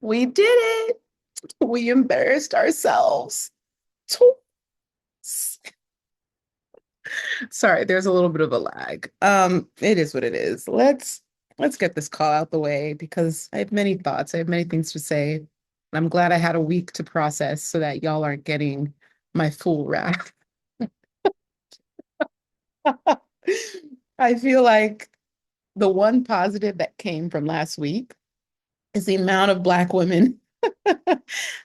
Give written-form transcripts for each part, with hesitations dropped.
We did it. We embarrassed ourselves. Twice. Sorry, there's a little bit of a lag. It is what it is. Let's get this call out the way because I have many thoughts. I have many things to say. And I'm glad I had a week to process so that y'all aren't getting my full wrath. I feel like the one positive that came from last week is the amount of Black women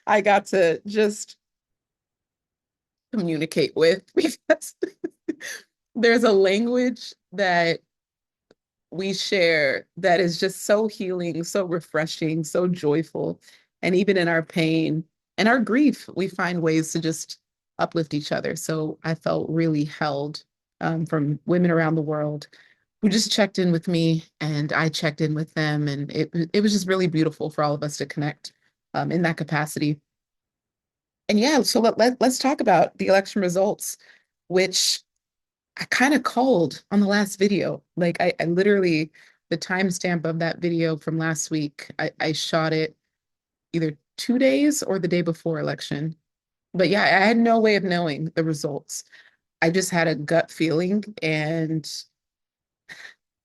I got to just communicate with because there's a language that we share that is just so healing, so refreshing, so joyful. And even in our pain and our grief, we find ways to just uplift each other. So I felt really held from women around the world who just checked in with me and I checked in with them. And it was just really beautiful for all of us to connect in that capacity. And yeah, so let's talk about the election results, which I kind of called on the last video. Like I literally, the timestamp of that video from last week, I shot it either 2 days or the day before election. But yeah, I had no way of knowing the results. I just had a gut feeling and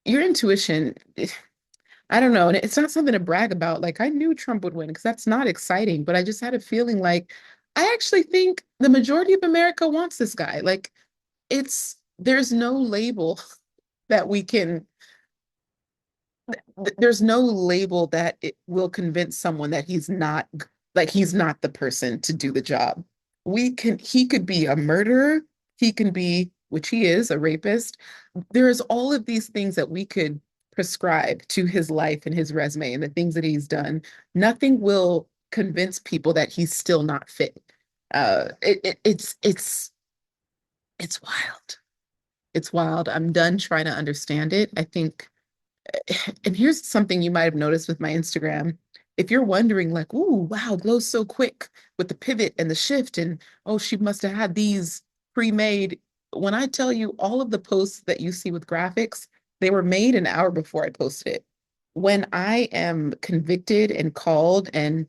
your intuition, I don't know. And it's not something to brag about. Like I knew Trump would win because that's not exciting, but I just had a feeling like I actually think the majority of America wants this guy. Like there's no label that we can there's no label that it will convince someone that he's not the person to do the job. He could be a murderer, he can be, which he is, a rapist. There's all of these things that we could prescribe to his life and his resume and the things that he's done. Nothing will convince people that he's still not fit. It's wild. It's wild. I'm done trying to understand it. I think and here's something you might have noticed with my Instagram. If you're wondering, like, ooh, wow, glow's so quick with the pivot and the shift, and oh, she must have had these pre-made. When I tell you all of the posts that you see with graphics, they were made an hour before I posted it. When I am convicted and called and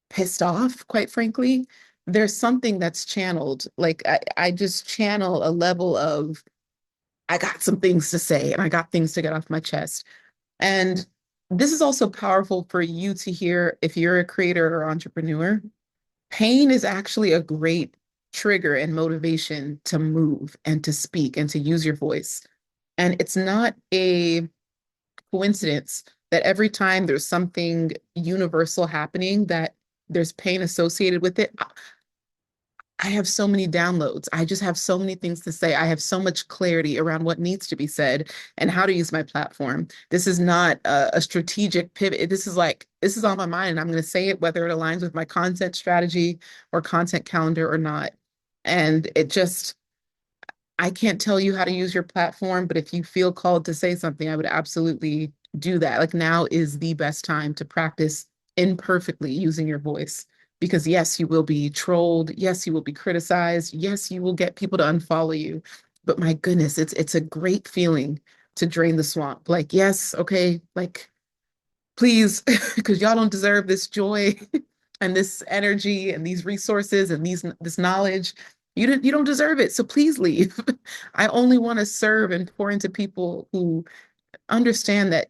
pissed off, quite frankly, there's something that's channeled. Like I just channel a level of I got some things to say and I got things to get off my chest. And this is also powerful for you to hear if you're a creator or entrepreneur. Pain is actually a great trigger and motivation to move and to speak and to use your voice. And it's not a coincidence that every time there's something universal happening, that there's pain associated with it. I have so many downloads. I just have so many things to say. I have so much clarity around what needs to be said and how to use my platform. This is not a strategic pivot. This is on my mind and I'm going to say it whether it aligns with my content strategy or content calendar or not. And I can't tell you how to use your platform, but if you feel called to say something, I would absolutely do that. Like now is the best time to practice imperfectly using your voice. Because yes, you will be trolled. Yes, you will be criticized. Yes, you will get people to unfollow you. But my goodness, it's a great feeling to drain the swamp. Like, yes, okay, like please, because y'all don't deserve this joy and this energy and these resources and this knowledge. You don't deserve it. So please leave. I only want to serve and pour into people who understand that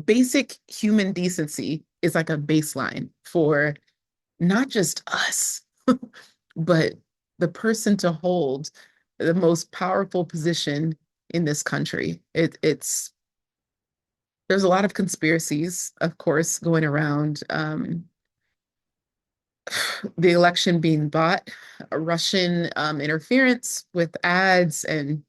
basic human decency is like a baseline for not just us, but the person to hold the most powerful position in this country. There's a lot of conspiracies, of course, going around. The election being bought, Russian interference with ads, and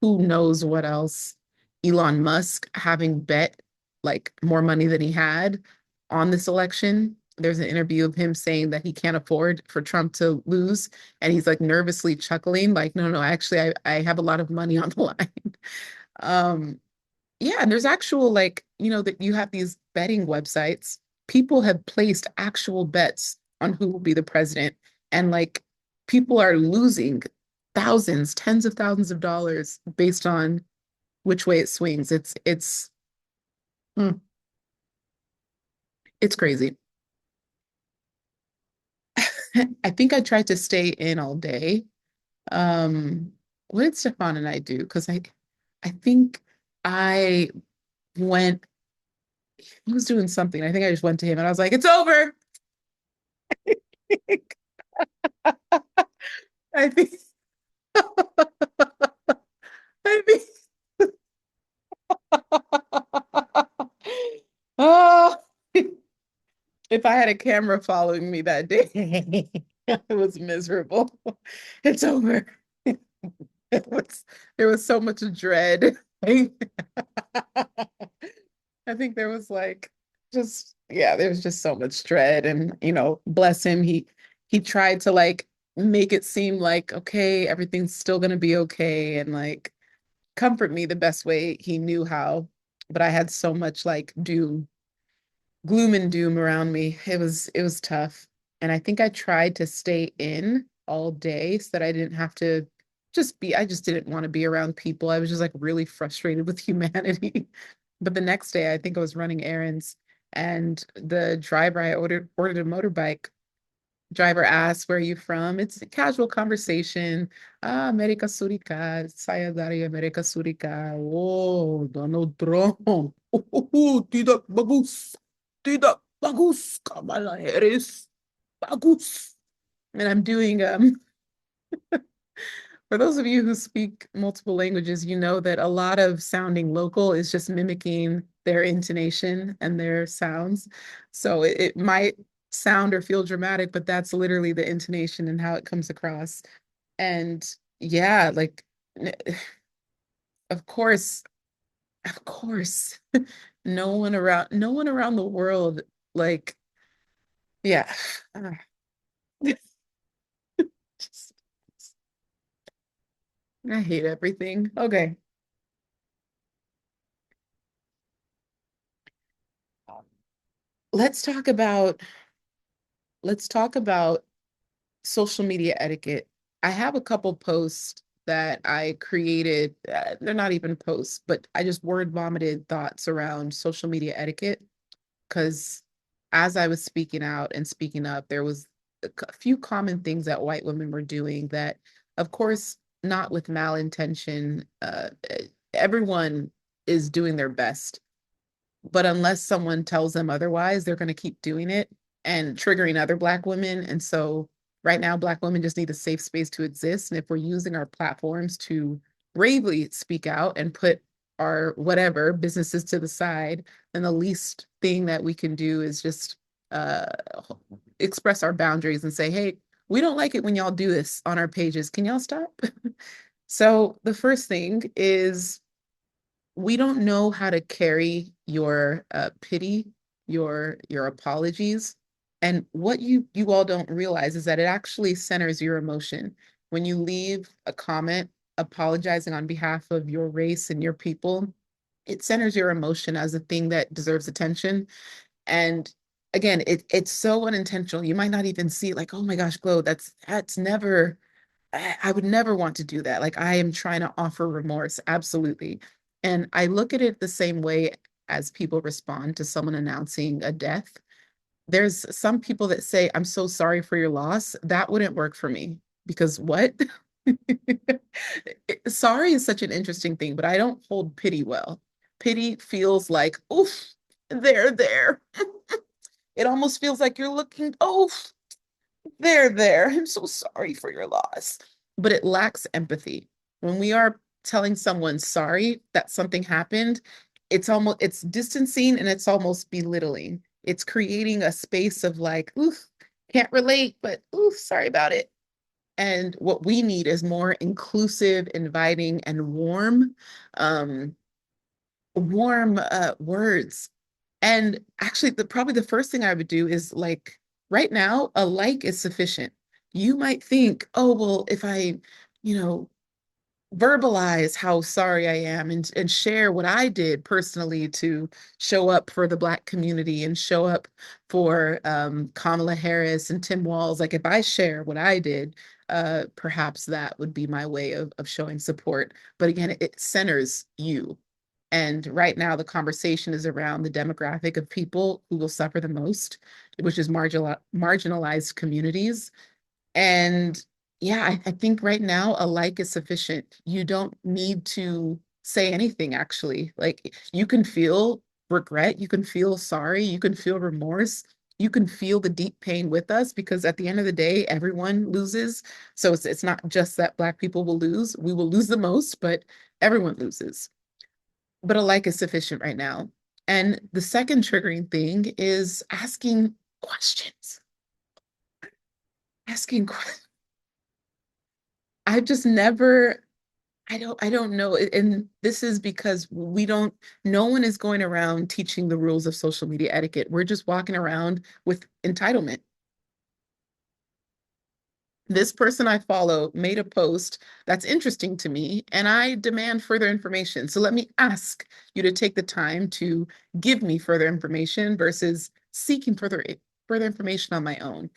who knows what else. Elon Musk having bet like more money than he had on this election. There's an interview of him saying that he can't afford for Trump to lose. And he's like nervously chuckling, like, no, no, actually, I have a lot of money on the line. Um, yeah, and there's actual like, that you have these betting websites. People have placed actual bets on who will be the president, and like people are losing thousands, tens of thousands of dollars based on which way it swings. Mm, It's crazy. I think I tried to stay in all day. Um, what did Stefan and I do? Because I think I went, he was doing something. I think I just went to him and I was like, it's over. I think, I think, oh, if I had a camera following me that day, it was miserable. It's over. It was, there was so much dread. I think there was like just yeah, there was just so much dread and bless him, he tried to like make it seem like okay, everything's still gonna be okay and like comfort me the best way he knew how. But I had so much like gloom and doom around me. It was tough. And I think I tried to stay in all day so that I didn't have to I just didn't want to be around people. I was just like really frustrated with humanity. But the next day, I think I was running errands and the driver I ordered a motorbike. Driver asked, "Where are you from?" It's a casual conversation. Ah, America Surica, saya dari Amerika Surica. Oh, Donald Trump. Tidak bagus. Tidak bagus, Kamala Harris. Bagus. And I'm doing for those of you who speak multiple languages, you know that a lot of sounding local is just mimicking their intonation and their sounds. So it might sound or feel dramatic, but that's literally the intonation and how it comes across. And yeah, like, of course, of course, no one around the world, like, yeah. Just, I hate everything. Okay. Let's talk about let's talk about social media etiquette. I have a couple posts that I created. They're not even posts, but I just word vomited thoughts around social media etiquette because as I was speaking out and speaking up, there was a few common things that white women were doing that, of course, not with malintention. Everyone is doing their best, but unless someone tells them otherwise, they're going to keep doing it and triggering other Black women. And so, right now, Black women just need a safe space to exist. And if we're using our platforms to bravely speak out and put our whatever businesses to the side, then the least thing that we can do is just uh, express our boundaries and say, hey, we don't like it when y'all do this on our pages. Can y'all stop? So, the first thing is we don't know how to carry your pity, your apologies. And what you all don't realize is that it actually centers your emotion. When you leave a comment apologizing on behalf of your race and your people, it centers your emotion as a thing that deserves attention. And again, it's so unintentional. You might not even see like, oh my gosh, Glow, that's never I would never want to do that. Like I am trying to offer remorse, absolutely. And I look at it the same way as people respond to someone announcing a death. There's some people that say, I'm so sorry for your loss. That wouldn't work for me because what? Sorry is such an interesting thing, but I don't hold pity well. Pity feels like, oof, there. It almost feels like you're looking, oh, there. I'm so sorry for your loss. But it lacks empathy. When we are telling someone sorry that something happened, it's distancing and it's almost belittling. It's creating a space of like, oof, can't relate, but oof, sorry about it. And what we need is more inclusive, inviting, and warm words. And actually, probably the first thing I would do is like right now, a like is sufficient. You might think, oh, well, if I, you know, verbalize how sorry I am and share what I did personally to show up for the Black community and show up for Kamala Harris and Tim Walz. Like if I share what I did, perhaps that would be my way of showing support. But again, it centers you. And right now, the conversation is around the demographic of people who will suffer the most, which is marginalized communities. And yeah, I think right now a like is sufficient. You don't need to say anything, actually. Like you can feel regret, you can feel sorry, you can feel remorse, you can feel the deep pain with us because at the end of the day, everyone loses. So it's not just that Black people will lose. We will lose the most, but everyone loses. But a like is sufficient right now. And the second triggering thing is asking questions. Asking questions. I've just never I don't know. And this is because we don't, no one is going around teaching the rules of social media etiquette. We're just walking around with entitlement. This person I follow made a post that's interesting to me, and I demand further information. So let me ask you to take the time to give me further information versus seeking further information on my own.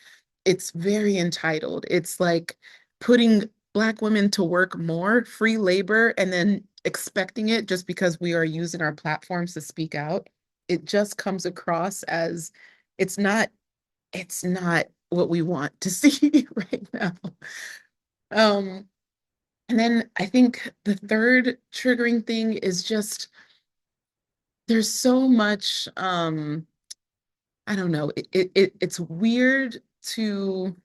It's very entitled. It's like putting Black women to work more, free labor, and then expecting it just because we are using our platforms to speak out. It just comes across as it's not it's not what we want to see right now. Um, and then I think the third triggering thing is just there's so much I don't know, to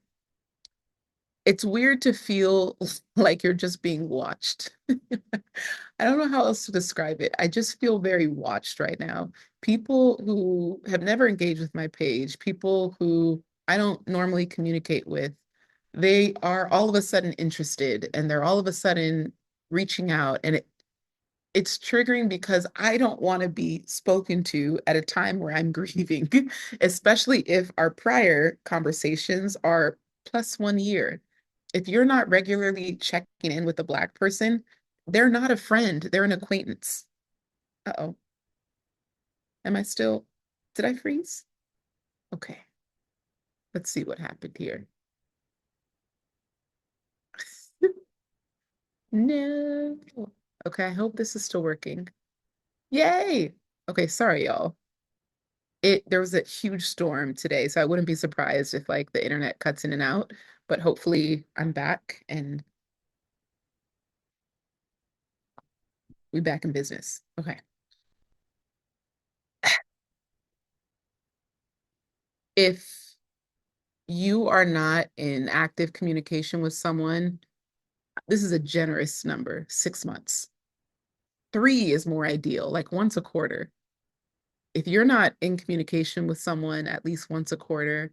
it's weird to feel like you're just being watched. I don't know how else to describe it. I just feel very watched right now. People who have never engaged with my page, people who I don't normally communicate with, they are all of a sudden interested and they're all of a sudden reaching out. And it's triggering because I don't want to be spoken to at a time where I'm grieving, especially if our prior conversations are plus 1 year. If you're not regularly checking in with a Black person, they're not a friend, they're an acquaintance. Uh-oh. Am I still, did I freeze? Okay, let's see what happened here. No. Okay, I hope this is still working. Yay! Okay, sorry, y'all. There was a huge storm today, so I wouldn't be surprised if like the internet cuts in and out, but hopefully I'm back and we back in business. Okay. If you are not in active communication with someone, this is a generous number, 6 months. 3 is more ideal, like once a quarter. If you're not in communication with someone at least once a quarter,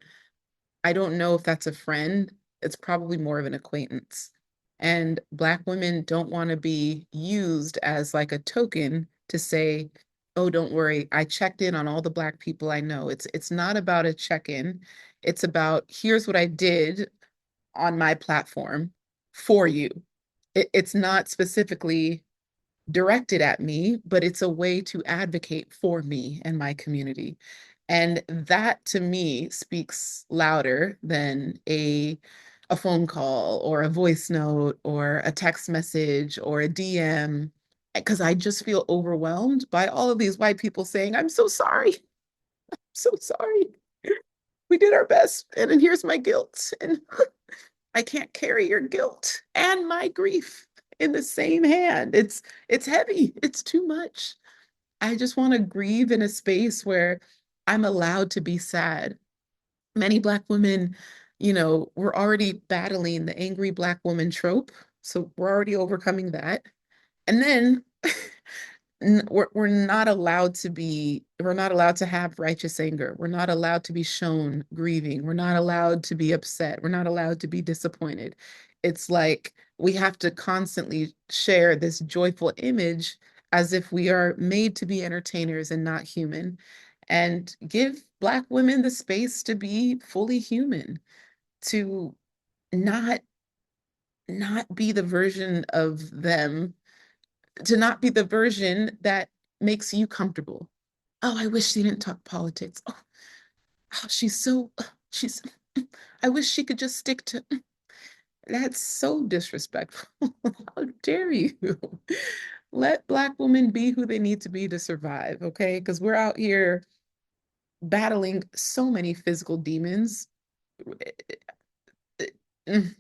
I don't know if that's a friend. It's probably more of an acquaintance. And Black women don't want to be used as like a token to say, oh, don't worry, I checked in on all the Black people I know. It's not about a check-in. It's about here's what I did on my platform for you. It's not specifically directed at me, but it's a way to advocate for me and my community. And that to me speaks louder than a phone call or a voice note or a text message or a DM because I just feel overwhelmed by all of these white people saying, I'm so sorry. So sorry. We did our best. And then here's my guilt. And I can't carry your guilt and my grief in the same hand. It's heavy. It's too much. I just want to grieve in a space where I'm allowed to be sad. Many Black women, we're already battling the angry Black woman trope. So we're already overcoming that. And then we're not allowed to have righteous anger. We're not allowed to be shown grieving. We're not allowed to be upset. We're not allowed to be disappointed. It's like we have to constantly share this joyful image as if we are made to be entertainers and not human, and give Black women the space to be fully human, to not not be the version of them, to not be the version that makes you comfortable. Oh, I wish she didn't talk politics. Oh, she's, I wish she could just stick to, that's so disrespectful. How dare you? let Black women be who they need to be to survive, okay? Because we're out here battling so many physical demons. Mm,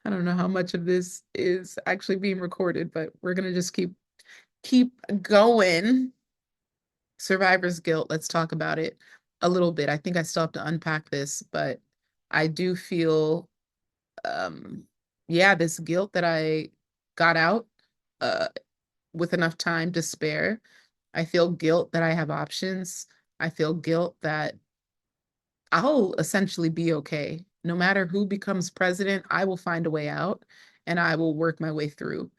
I don't know how much of this is actually being recorded, but we're gonna just keep going. Survivor's guilt. Let's talk about it a little bit. I think I still have to unpack this, but I do feel um yeah, this guilt that I got out uh with enough time to spare. I feel guilt that I have options. I feel guilt that I'll essentially be okay. No matter who becomes president, I will find a way out and I will work my way through.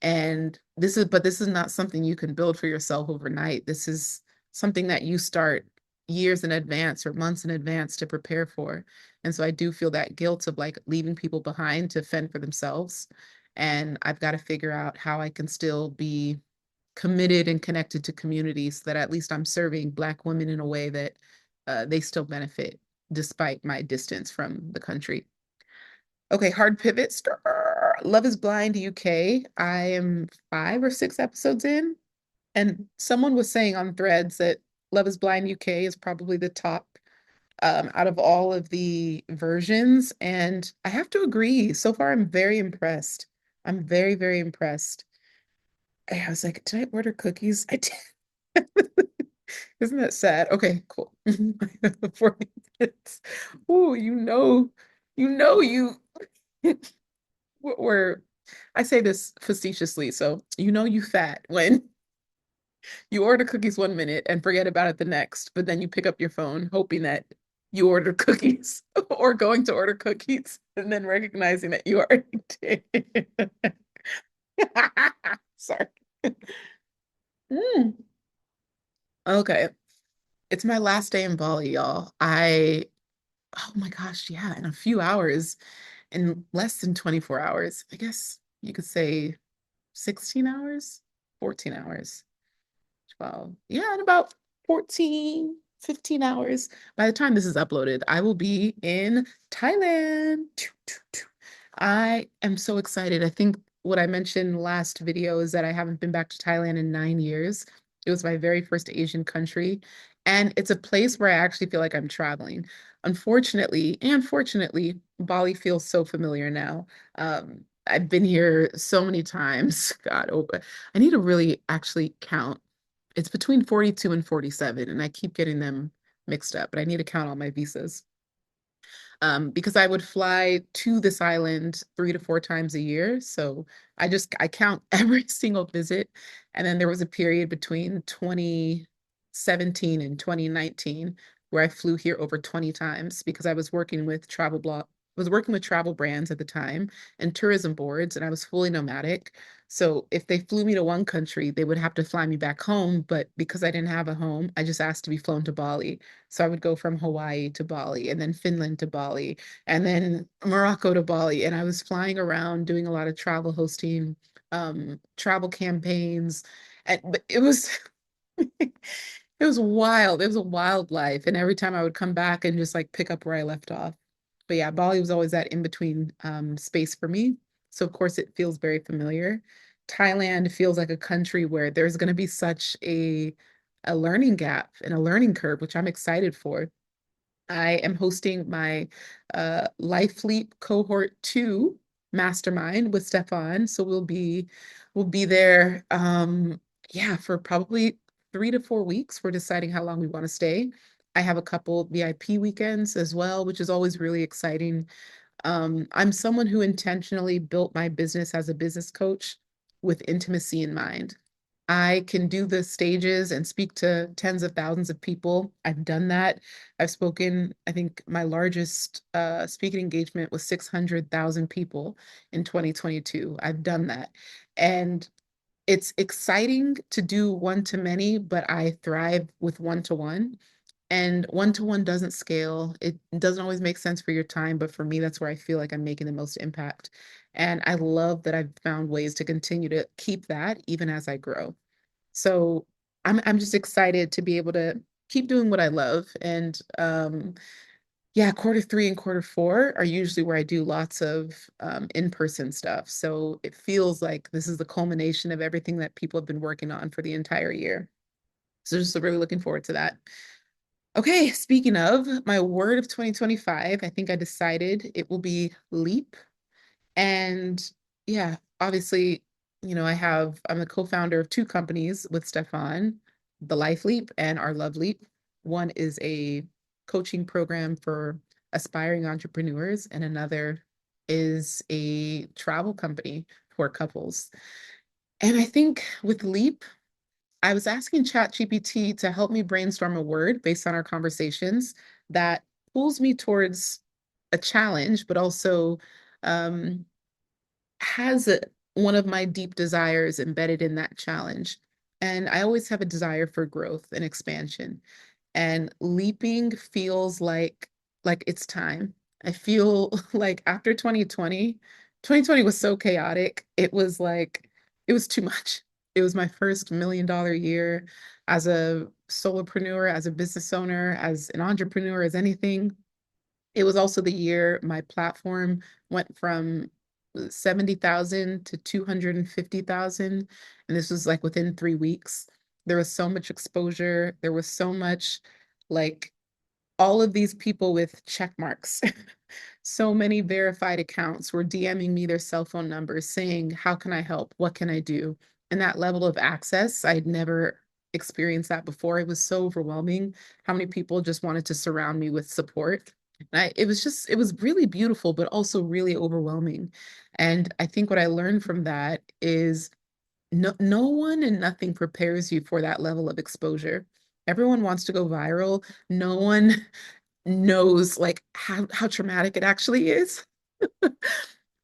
But this is not something you can build for yourself overnight. This is something that you start years in advance or months in advance to prepare for. And so I do feel that guilt of like leaving people behind to fend for themselves. And I've got to figure out how I can still be committed and connected to communities so that at least I'm serving Black women in a way that they still benefit despite my distance from the country. Okay, hard pivot. Love is Blind UK. I am 5 or 6 episodes in, and someone was saying on Threads that Love is Blind UK is probably the top out of all of the versions, and I have to agree. So far, I'm very impressed. I'm very, very impressed. I was like, did I order cookies? I did. Isn't that sad? Okay, cool. 40 minutes. Oh, you were I say this facetiously, so you fat when you order cookies 1 minute and forget about it the next, but then you pick up your phone hoping that you ordered cookies or going to order cookies and then recognizing that you already did. Sorry. Mm. Okay. It's my last day in Bali, y'all. Oh my gosh, yeah, in a few hours, in less than 24 hours, I guess you could say 16 hours, 14 hours. 12. Yeah, in about 14, 15 hours. By the time this is uploaded, I will be in Thailand. I am so excited. I think what I mentioned last video is that I haven't been back to Thailand in 9 years. It was my very first Asian country. And it's a place where I actually feel like I'm traveling. Unfortunately, and fortunately, Bali feels so familiar now. I've been here so many times. God, oh, I need to really actually count. It's between 42 and 47, and I keep getting them mixed up, but I need to count all my visas. Because I would fly to this island 3 to 4 times a year. So I count every single visit. And then there was a period between 2017 and 2019 where I flew here over 20 times because I was working with was working with travel brands at the time and tourism boards, and I was fully nomadic. So if they flew me to one country, they would have to fly me back home. But because I didn't have a home, I just asked to be flown to Bali. So I would go from Hawaii to Bali and then Finland to Bali and then Morocco to Bali. And I was flying around doing a lot of travel hosting, travel campaigns. But it was it was wild. It was a wild life. And every time I would come back and just like pick up where I left off. But yeah, Bali was always that in between space for me. So of course it feels very familiar. Thailand feels like a country where there's going to be such a learning gap and a learning curve, which I'm excited for. I am hosting my Life Fleet Cohort 2 mastermind with Stefan. So we'll be there yeah, for probably 3 to 4 weeks. We're deciding how long we want to stay. I have a couple VIP weekends as well, which is always really exciting. I'm someone who intentionally built my business as a business coach with intimacy in mind. I can do the stages and speak to tens of thousands of people. I've done that. I've spoken, I think my largest speaking engagement was 600,000 people in 2022. I've done that. And it's exciting to do one to many, but I thrive with one to one. And one to one doesn't scale. It doesn't always make sense for your time, but for me, that's where I feel like I'm making the most impact. And I love that I've found ways to continue to keep that even as I grow. So I'm just excited to be able to keep doing what I love. And Yeah, quarter three and quarter four are usually where I do lots of in-person stuff. So it feels like this is the culmination of everything that people have been working on for the entire year. So just really looking forward to that. Okay, speaking of my word of 2025, I think I decided it will be leap. And yeah, obviously, I'm a co-founder of two companies with Stefan, the Life Leap and our Love Leap. One is a coaching program for aspiring entrepreneurs, and another is a travel company for couples. And I think with Leap, I was asking ChatGPT to help me brainstorm a word based on our conversations that pulls me towards a challenge, but also um, has one of my deep desires embedded in that challenge. And I always have a desire for growth and expansion. And leaping feels like it's time. I feel like after 2020 was so chaotic. It was too much. It was my first $1 million year as a solopreneur, as a business owner, as an entrepreneur, as anything. It was also the year my platform went from 70,000 to 250,000. And this was like within 3 weeks. There was so much exposure. There was so much like all of these people with check marks. So many verified accounts were DMing me their cell phone numbers saying, how can I help? What can I do? And that level of access, I'd never experienced that before. It was so overwhelming how many people just wanted to surround me with support. And it was really beautiful, but also really overwhelming. And I think what I learned from that is no one and nothing prepares you for that level of exposure. Everyone wants to go viral. No one knows like how traumatic it actually is.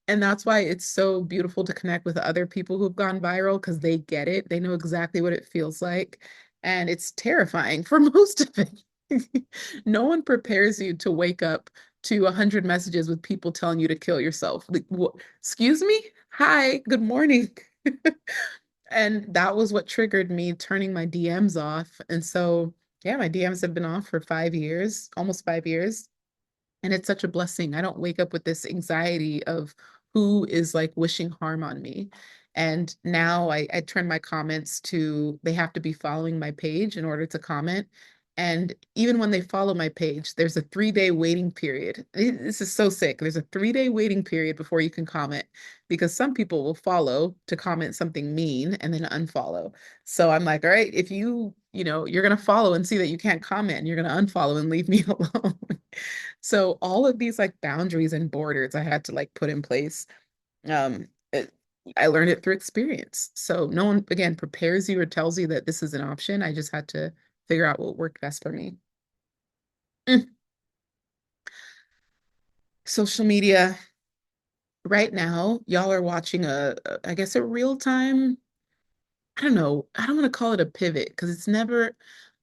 And that's why it's so beautiful to connect with other people who've gone viral because they get it. They know exactly what it feels like. And it's terrifying for most of it. No one prepares you to wake up to 100 messages with people telling you to kill yourself. Like, excuse me? Hi, good morning. And that was what triggered me turning my DMs off. And so, yeah, my DMs have been off for 5 years, almost 5 years. And it's such a blessing. I don't wake up with this anxiety of who is like wishing harm on me. And now I turn my comments to they have to be following my page in order to comment. And even when they follow my page, there's a 3 day waiting period. This is so sick. There's a 3 day waiting period before you can comment because some people will follow to comment something mean and then unfollow. So I'm like, all right, if you're going to follow and see that you can't comment and you're going to unfollow and leave me alone. So all of these like boundaries and borders I had to like put in place. Um, it, I learned it through experience. So no one again prepares you or tells you that this is an option. I just had to figure out what worked best for me. Mm. Social media. Right now, y'all are watching I guess a real time I don't know. I don't want to call it a pivot because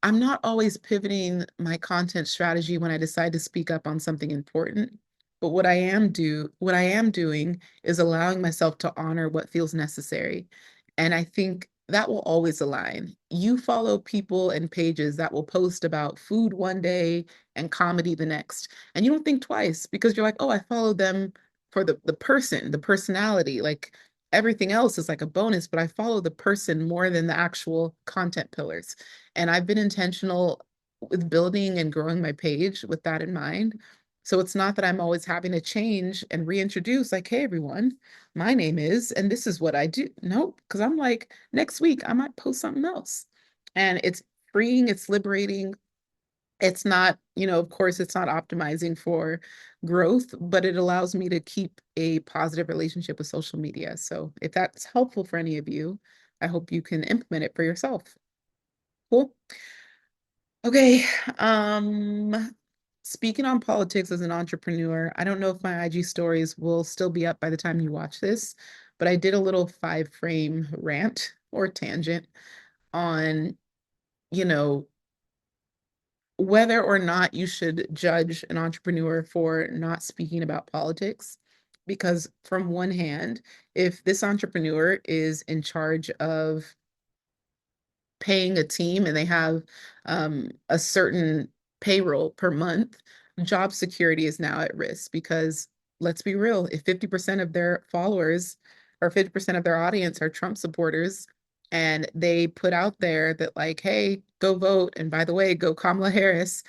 I'm not always pivoting my content strategy when I decide to speak up on something important. But what I am doing is allowing myself to honor what feels necessary. And I think that will always align. You follow people and pages that will post about food one day and comedy the next. And you don't think twice because you're like, oh, I followed them for the person, the personality. Like everything else is like a bonus, but I follow the person more than the actual content pillars. And I've been intentional with building and growing my page with that in mind. So it's not that I'm always having to change and reintroduce, like, hey, everyone, my name is, and this is what I do. Nope, because I'm like, next week I might post something else. And it's freeing, it's liberating, it's not, of course, it's not optimizing for growth, but it allows me to keep a positive relationship with social media. So if that's helpful for any of you, I hope you can implement it for yourself. Cool. Okay. Speaking on politics as an entrepreneur, I don't know if my IG stories will still be up by the time you watch this, but I did a little 5 frame rant or tangent on, you know, whether or not you should judge an entrepreneur for not speaking about politics. Because, from one hand, if this entrepreneur is in charge of paying a team and they have a certain payroll per month, job security is now at risk because let's be real, if 50% of their followers or 50% of their audience are Trump supporters and they put out there that like, hey, go vote, and by the way, go Kamala Harris,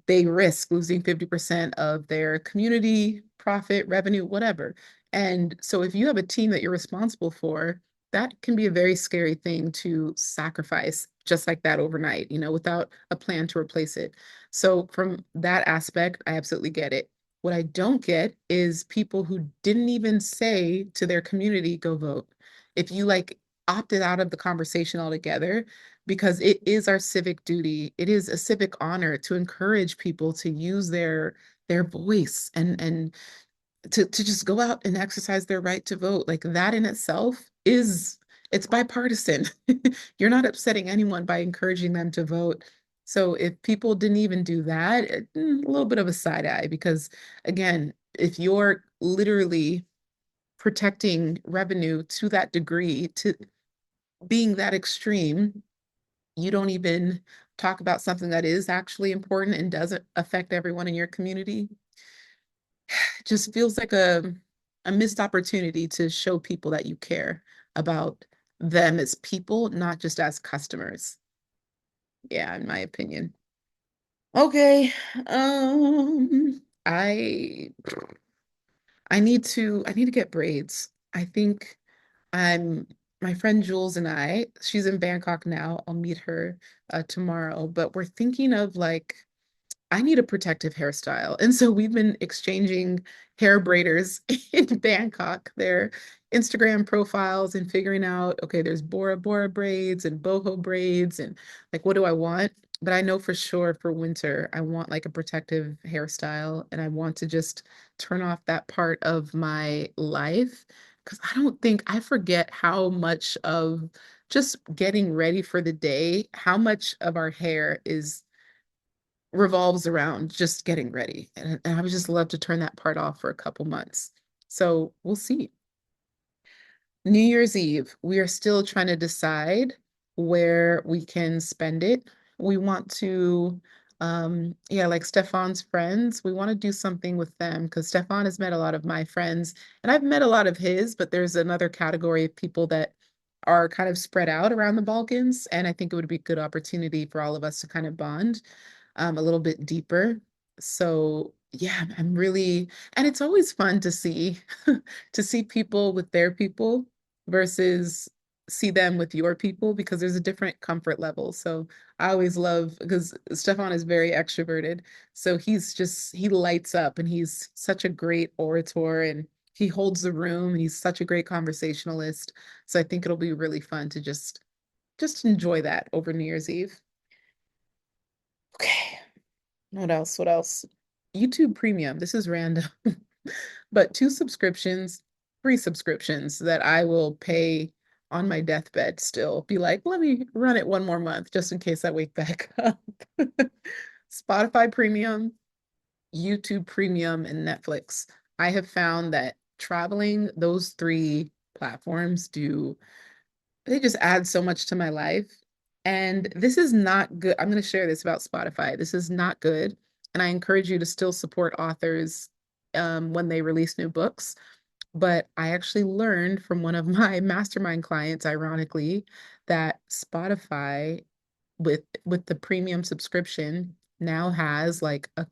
they risk losing 50% of their community, profit, revenue, whatever. And so if you have a team that you're responsible for, that can be a very scary thing to sacrifice just like that overnight, without a plan to replace it. So from that aspect, I absolutely get it. What I don't get is people who didn't even say to their community, go vote. If you like opted out of the conversation altogether, because it is our civic duty, it is a civic honor to encourage people to use their voice and to just go out and exercise their right to vote. Like that in itself is it's bipartisan. You're not upsetting anyone by encouraging them to vote. So if people didn't even do that, a little bit of a side eye because again, if you're literally protecting revenue to that degree, to being that extreme, you don't even talk about something that is actually important and doesn't affect everyone in your community. It just feels like a missed opportunity to show people that you care about them as people, not just as customers. Yeah, in my opinion. Okay. I need to get braids. I think I'm my friend Jules and she's in Bangkok now. I'll meet her tomorrow, but we're thinking of like I need a protective hairstyle. And so we've been exchanging hair braiders in Bangkok, their Instagram profiles, and figuring out, okay, there's Bora Bora braids and boho braids and like what do I want? But I know for sure for winter, I want like a protective hairstyle and I want to just turn off that part of my life because I don't think I forget how much of just getting ready for the day, how much of our hair is revolves around just getting ready. And I would just love to turn that part off for a couple months. So we'll see. New Year's Eve, we are still trying to decide where we can spend it. We want to, yeah, like Stefan's friends, we want to do something with them because Stefan has met a lot of my friends and I've met a lot of his, but there's another category of people that are kind of spread out around the Balkans. And I think it would be a good opportunity for all of us to kind of bond a little bit deeper. So yeah, I'm really, and it's always fun to see to see people with their people versus see them with your people because there's a different comfort level. So I always love because Stefan is very extroverted. So he lights up and he's such a great orator and he holds the room and he's such a great conversationalist. So I think it'll be really fun to just enjoy that over New Year's Eve. Okay. What else? What else? YouTube Premium. This is random, but two subscriptions, free subscriptions that I will pay on my deathbed still. Be like, let me run it one more month just in case I wake back up. Spotify Premium, YouTube Premium, and Netflix. I have found that traveling, those three platforms do they just add so much to my life. And this is not good. I'm going to share this about Spotify. This is not good. And I encourage you to still support authors when they release new books. But I actually learned from one of my mastermind clients, ironically, that Spotify with the premium subscription now has like a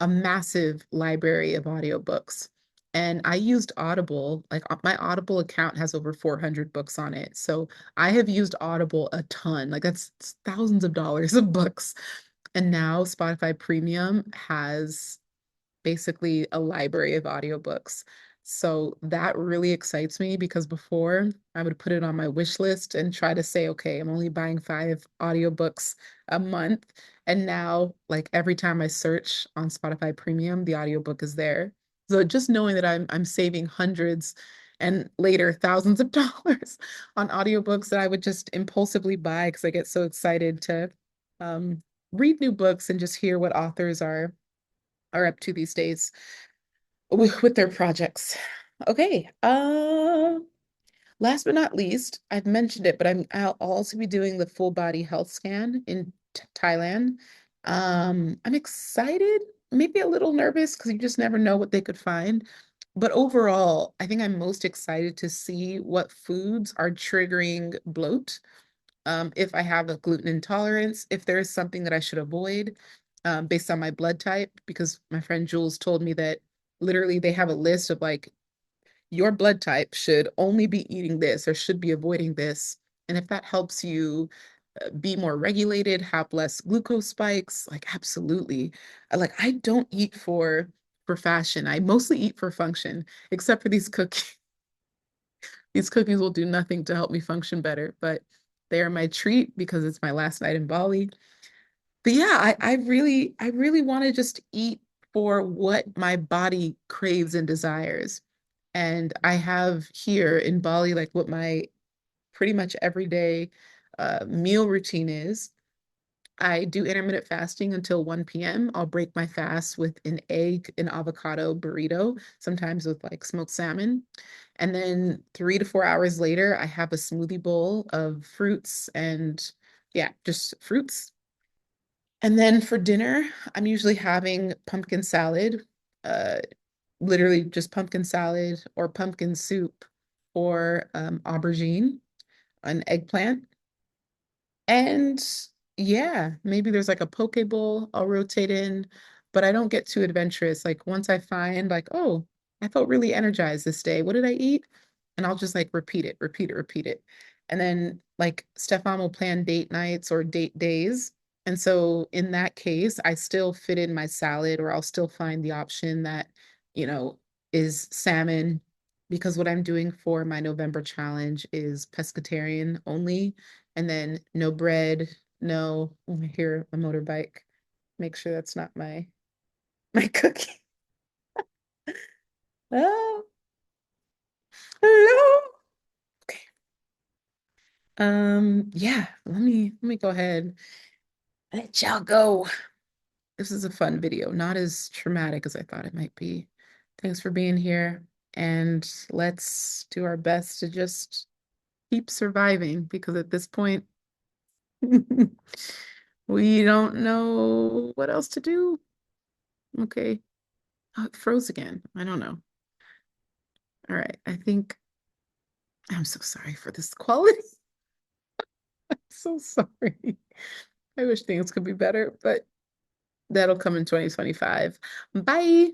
massive library of audiobooks. And I used Audible, like my Audible account has over 400 books on it. So I have used Audible a ton, like that's thousands of dollars of books. And now Spotify Premium has basically a library of audiobooks. So that really excites me because before I would put it on my wish list and try to say, okay, I'm only buying 5 audiobooks a month. And now, like every time I search on Spotify Premium, the audiobook is there. So just knowing that I'm saving hundreds and later thousands of dollars on audiobooks that I would just impulsively buy because I get so excited to um, read new books and just hear what authors are up to these days with their projects. Okay. Last but not least, I've mentioned it, but I'll also be doing the full body health scan in Thailand. I'm excited, maybe a little nervous because you just never know what they could find. But overall, I think I'm most excited to see what foods are triggering bloat. If I have a gluten intolerance, if there is something that I should avoid, based on my blood type, because my friend Jules told me that literally they have a list of like your blood type should only be eating this or should be avoiding this. And if that helps you be more regulated, have less glucose spikes, like absolutely. Like I don't eat for fashion. I mostly eat for function, except for these cookies. These cookies will do nothing to help me function better, but they are my treat because it's my last night in Bali. But yeah, I really want to just eat for what my body craves and desires. And I have here in Bali, like what my pretty much everyday meal routine is. I do intermittent fasting until 1 p.m. I'll break my fast with an egg, an avocado burrito, sometimes with like smoked salmon. And then 3 to 4 hours later, I have a smoothie bowl of fruits and yeah, just fruits. And then for dinner, I'm usually having pumpkin salad, uh, literally just pumpkin salad or pumpkin soup or aubergine, an eggplant. And yeah, maybe there's like a poke bowl I'll rotate in, but I don't get too adventurous. Like once I find like, oh, I felt really energized this day. What did I eat? And I'll just like repeat it, repeat it, repeat it. And then like Stefan will plan date nights or date days. And so in that case, I still fit in my salad or I'll still find the option that, you know, is salmon because what I'm doing for my November challenge is pescatarian only and then no bread, no, I hear a motorbike. Make sure that's not my cookie. Oh, hello. Okay. Yeah, let me go ahead. Let y'all go. This is a fun video, not as traumatic as I thought it might be. Thanks for being here, and let's do our best to just keep surviving because at this point, we don't know what else to do. Okay. Oh, it froze again. I don't know. All right. I think I'm so sorry for this quality. I'm so sorry. I wish things could be better, but that'll come in 2025. Bye.